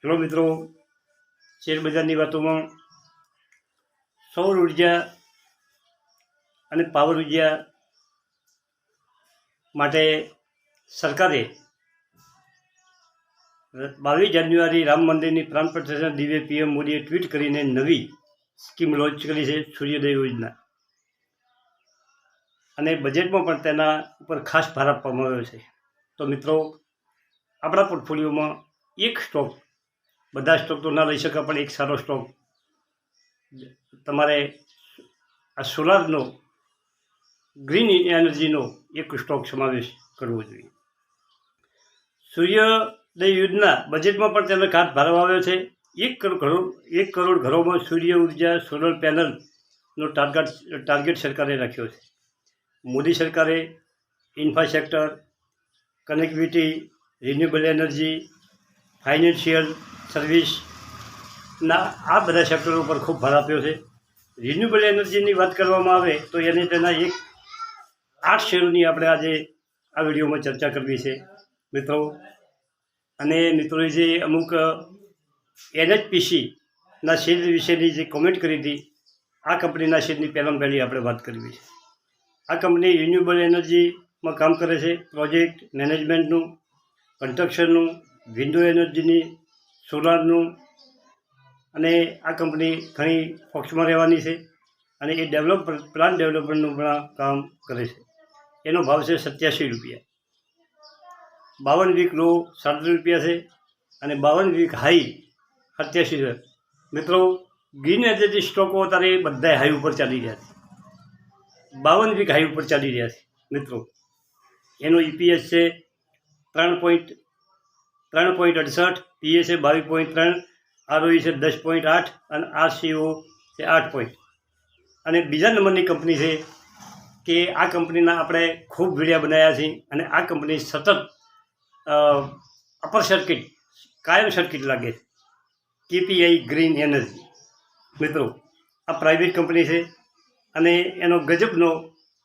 Hello મિત્રો, શેરબજારની વાતોમાં સૌર ઉર્જા અને પાવર ઉર્જા માટે સરકારે 22 જાન્યુઆરી રામ મંદિરની પ્રાણ પ્રતિષ્ઠા દિવ્ય પીએમ મોદીએ ટ્વીટ કરીને નવી સ્કીમ લોન્ચ કરી છે, સૂર્યોદય યોજના. અને બજેટમાં પણ તેના ઉપર ખાસ ભાર આપવામાં આવ્યો છે. તો મિત્રો, આપણા પોર્ટફોલિયોમાં એક સ્ટોક, બધા સ્ટોક તો ના લઈ શકે, પણ એક સારો સ્ટોક તમારે આ સોલારનો, ગ્રીન એનર્જીનો એક સ્ટોક સમાવેશ કરવો જોઈએ. સૂર્યોદય યોજના બજેટમાં પણ તેને ખાસ ભાર આવ્યો છે. 1 કરોડ ઘરોમાં સૂર્ય ઉર્જા સોલર પેનલનો ટાર્ગેટ સરકારે રાખ્યો છે. મોદી સરકારે infrastructure, connectivity, renewable energy, financial સર્વિસના આ બધા સેક્ટરો ઉપર ખૂબ ભાર આપ્યો છે. રિન્યુએબલ એનર્જીની વાત કરવામાં આવે તો તેના 8 શેરોની આપણે આજે આ વિડીયોમાં ચર્ચા કરવી છે મિત્રો. અને મિત્રોએ જે અમુક NHPCના શેર વિશેની જે કોમેન્ટ કરી હતી, આ કંપનીના શેરની પહેલી આપણે વાત કરવી છે. આ કંપની રિન્યુએબલ એનર્જીમાં કામ કરે છે, પ્રોજેક્ટ મેનેજમેન્ટનું, કન્સ્ટ્રક્શનનું, વિન્ડો એનર્જીની, સોલારનું, અને આ કંપની ઘણી ફોક્સમાં રહેવાની છે. અને એ પ્લાન્ટ ડેવલપમેન્ટનું પણ કામ કરે છે. એનો ભાવ છે 87 રૂપિયા. 52 વીક લો 37 રૂપિયા છે અને 52 વીક હાઈ 87 છે. મિત્રો, ગ્રીન એનર્જી સ્ટોકો અત્યારે બધા હાઈ ઉપર ચાલી રહ્યા છે. 52 વીક હાઈ ઉપર ચાલી રહ્યા છે મિત્રો. એનો EPS છે 3.68, PA છે 22.3, ROE છે 10.8 અને RCO છે 8 પોઈન્ટ. અને બીજા નંબરની કંપની છે કે આ કંપનીના આપણે ખૂબ વિડીયો બનાવ્યા છે. અને આ કંપની સતત અપર સર્કિટ, કાયમ સર્કિટ લાગે છે. KPI green energy. મિત્રો, આ પ્રાઇવેટ કંપની છે અને એનો ગજબનો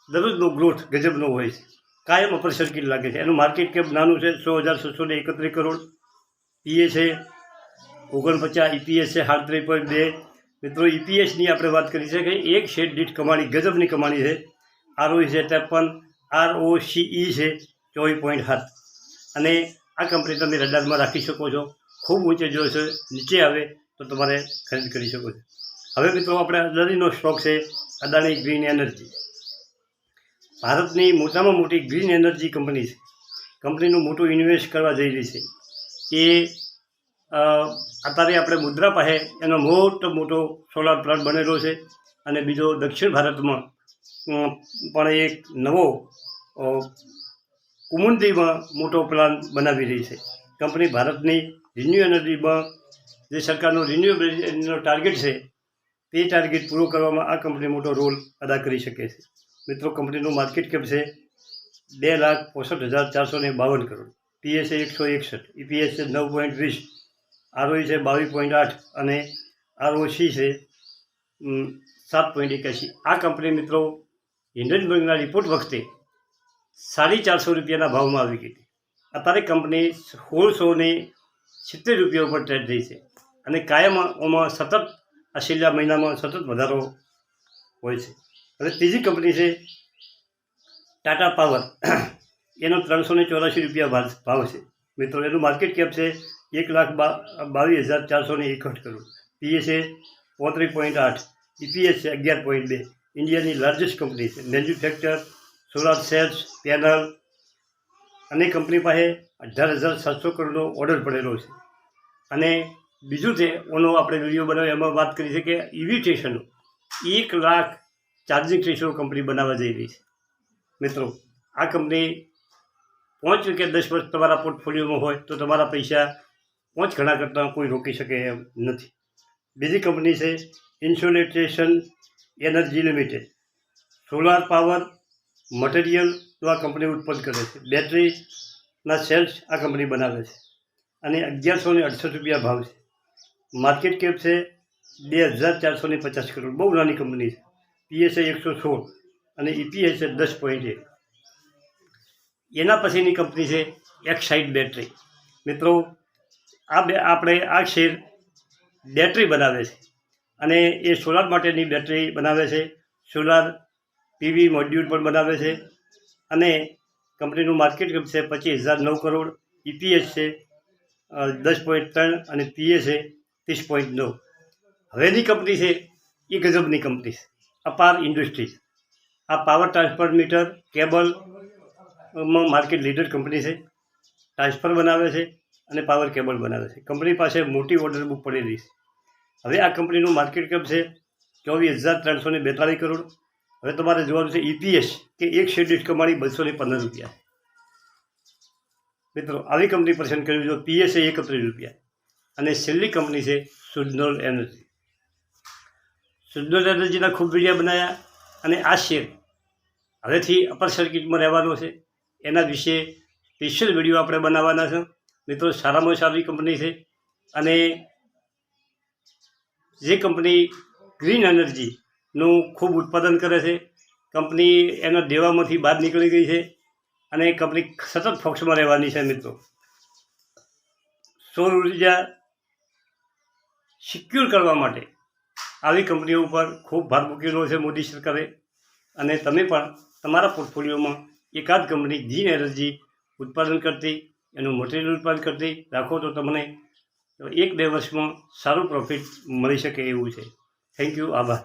દરરોજનો ગ્રોથ ગજબનો હોય છે. કાયમ અપર સર્કિટ લાગે છે. એનું માર્કેટ કેપ નાનું છે, 16,631 કરોડ. PA છે 49, EPS છે 37.2. મિત્રો, EPSની આપણે વાત કરી છે કે એક શેર દીઠ કમાણી ગજબની કમાણી છે. ROE છે 53, ROCE છે 24.7. અને આ કંપની તમે રડારમાં રાખી શકો છો. ખૂબ ઊંચે જો છે, નીચે આવે તો તમારે ખરીદ કરી શકો છો. હવે મિત્રો, આપણે અદાણીનો સ્ટોક છે, અદાણી ગ્રીન એનર્જી. ભારતની મોટામાં મોટી ગ્રીન એનર્જી કંપની છે. કંપનીનું મોટું ઇન્વેસ્ટ કરવા જઈ રહી છે. એ અત્યારે આપણે મુદ્રા પાસે એનો મોટો સોલાર પ્લાન્ટ બનેલો છે. અને બીજો દક્ષિણ ભારતમાં પણ એક નવો કુમુંદીમાં મોટો પ્લાન્ટ બનાવી રહી છે. કંપની ભારતની રિન્યુ એનર્જીમાં જે સરકારનો રિન્યુએબલનો ટાર્ગેટ છે, તે ટાર્ગેટ પૂરો કરવામાં આ કંપની મોટો રોલ અદા કરી શકે છે. મિત્રો, કંપનીનું માર્કેટ કેપ છે 2,65,452 કરોડ. PA છે 161, EPS છે 9.20, ROE છે 22.8 અને ROC છે 7.81. આ કંપની મિત્રો હિન્ડનબર્ગના રિપોર્ટ વખતે 450 રૂપિયાના ભાવમાં આવી ગઈ હતી. અત્યારે કંપની 1670 રૂપિયા ઉપર ટ્રેડ થઈ છે. અને કાયમમાં સતત આ છેલ્લા મહિનામાં સતત વધારો હોય છે. હવે ત્રીજી કંપની છે ટાટા પાવર. એનો 384 રૂપિયા ભાવ છે મિત્રો. એનું માર્કેટ કેપ છે 1,22,461 કરોડ. PA છે 35.8, EPS છે 11.2. ઇન્ડિયાની લાર્જેસ્ટ કંપની છે. મેન્યુફેક્ચર, સોલાર સેલ્સ, પેનલ, અને કંપની પાસે 18,700 કરોડનો ઓર્ડર પડેલો છે. અને બીજું છે, એનો આપણે વિડીયો બનાવ્યો એમાં વાત કરી છે કે EV સ્ટેશનો 1 લાખ ચાર્જિંગ સ્ટેશનો કંપની બનાવવા જઈ રહી છે. મિત્રો, આ કંપની 5 કે 10 વર્ષ તમારા પોર્ટફોલિયોમાં હોય તો તમારા પૈસા 5 ગણા કરતાં કોઈ રોકી શકે એમ નથી. બીજી કંપની છે ઇન્સોલેટેશન એનર્જી લિમિટેડ. સોલાર પાવર મટીરિયલનો આ કંપની ઉત્પન્ન કરે છે. બેટરીના સેલ્સ આ કંપની બનાવે છે. અને 1168 રૂપિયા ભાવ છે. માર્કેટ કેપ છે 2,450 કરોડ. બહુ નાની કંપની છે. PA છે 116 અને EPS છે 10.1. એના પછીની કંપની છે એક્સાઇડ બેટરી. મિત્રો, આપણે આ શેર બેટરી બનાવે છે અને એ સોલાર માટેની બેટરી બનાવે છે, સોલાર પીવી મોડ્યુલ પણ બનાવે છે અને કંપનીનું માર્કેટ કેપ છે 25,009 કરોડ, EPS છે 10.3 અને PA છે 30.9. હવેની કંપની છે એ ગજબની કંપની છે. અપાર ઇન્ડસ્ટ્રીઝ આ પાવર ટ્રાન્સફર મીટર કેબલમાં માર્કેટ લીડર કંપની છે. ટ્રાન્સફર બનાવે છે અને પાવર કેબલ બનાવે છે. કંપની પાસે મોટી ઓર્ડર બુક પડેલી છે. હવે આ કંપનીનું માર્કેટ કેપ છે 24,342 કરોડ. હવે તમારે જોવાનું છે EPS કે એક શેર દીઠ કમાણી 215 રૂપિયા. મિત્રો આવી કંપની પસંદ કરવી જો. PA છે 31 રૂપિયા અને છેલ્લી કંપની છે સુઝલોન એનર્જી. સુઝલોન એનર્જીના ખૂબ વિડીયો બનાવ્યા અને આ શેર હવેથી અપર સર્કિટમાં રહેવાનો છે. એના વિશે સ્પેશિયલ વિડીયો આપણે બનાવવાના છે. મિત્રો સારામાં સારી કંપની છે અને જે કંપની ગ્રીન એનર્જીનું ખૂબ ઉત્પાદન કરે છે. કંપની એના દેવામાંથી બહાર નીકળી ગઈ છે અને કંપની સતત ફોક્સમાં રહેવાની છે. મિત્રો સૌર ઉર્જા સિક્યોર કરવા માટે આવી કંપનીઓ ઉપર ખૂબ ભાર મૂકેલો છે મોદી સરકારે અને તમે પણ તમારા પોર્ટફોલિયોમાં એકાદ કંપની ગ્રીન એનર્જી ઉત્પાદન કરતી, એનું મટીરિયલ ઉત્પાદન કરતી રાખો તો તમને 1-2 વર્ષમાં સારું પ્રોફિટ મળી શકે એવું છે. Thank you. આભાર.